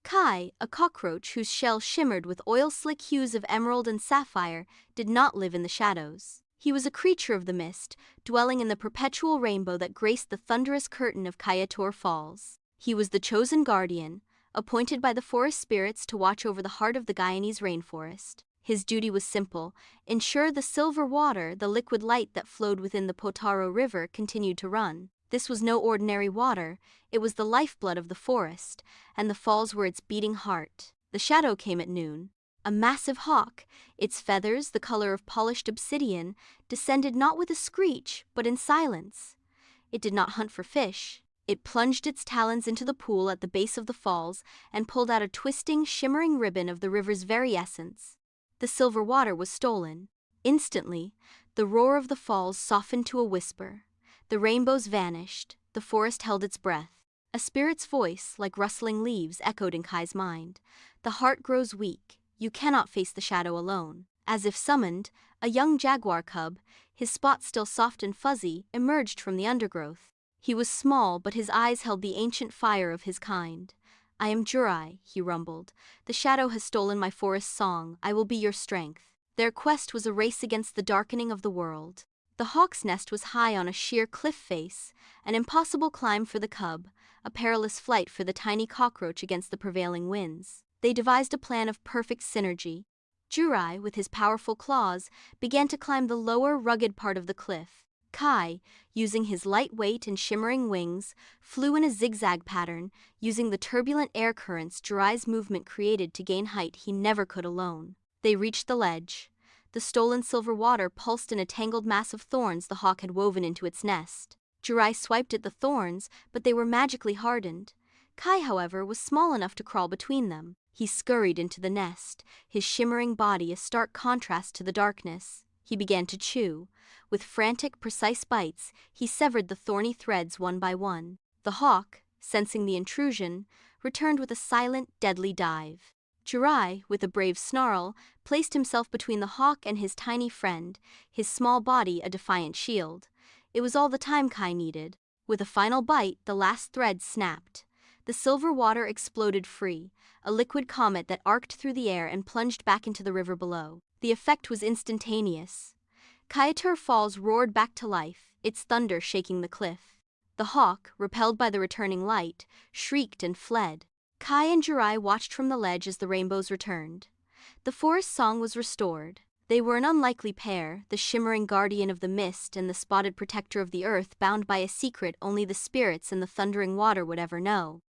Kai, a cockroach whose shell shimmered with oil-slick hues of emerald and sapphire, did not live in the shadows. He was a creature of the mist, dwelling in the perpetual rainbow that graced the thunderous curtain of Kaieteur Falls. He was the chosen guardian, appointed by the forest spirits to watch over the heart of the Guyanese rainforest. His duty was simple: ensure the silver water, the liquid light that flowed within the Potaro River, continued to run. This was no ordinary water, it was the lifeblood of the forest, and the falls were its beating heart. The shadow came at noon. A massive hawk, its feathers the color of polished obsidian, descended not with a screech, but in silence. It did not hunt for fish. It plunged its talons into the pool at the base of the falls and pulled out a twisting, shimmering ribbon of the river's very essence. The silver water was stolen. Instantly, the roar of the falls softened to a whisper. The rainbows vanished, the forest held its breath. A spirit's voice, like rustling leaves, echoed in Kai's mind. The heart grows weak, you cannot face the shadow alone. As if summoned, a young jaguar cub, his spots still soft and fuzzy, emerged from the undergrowth. He was small, but his eyes held the ancient fire of his kind. "I am Jurai," he rumbled. "The shadow has stolen my forest song, I will be your strength." Their quest was a race against the darkening of the world. The hawk's nest was high on a sheer cliff face, an impossible climb for the cub, a perilous flight for the tiny cockroach against the prevailing winds. They devised a plan of perfect synergy. Jurai, with his powerful claws, began to climb the lower, rugged part of the cliff. Kai, using his light weight and shimmering wings, flew in a zigzag pattern, using the turbulent air currents Jurai's movement created to gain height he never could alone. They reached the ledge. The stolen silver water pulsed in a tangled mass of thorns the hawk had woven into its nest. Jurai swiped at the thorns, but they were magically hardened. Kai, however, was small enough to crawl between them. He scurried into the nest, his shimmering body a stark contrast to the darkness. He began to chew. With frantic, precise bites, he severed the thorny threads one by one. The hawk, sensing the intrusion, returned with a silent, deadly dive. Jurai, with a brave snarl, placed himself between the hawk and his tiny friend, his small body a defiant shield. It was all the time Kai needed. With a final bite, the last thread snapped. The silver water exploded free, a liquid comet that arced through the air and plunged back into the river below. The effect was instantaneous. Kaieteur Falls roared back to life, its thunder shaking the cliff. The hawk, repelled by the returning light, shrieked and fled. Kai and Jurai watched from the ledge as the rainbows returned. The forest song was restored. They were an unlikely pair, the shimmering guardian of the mist and the spotted protector of the earth, bound by a secret only the spirits and the thundering water would ever know.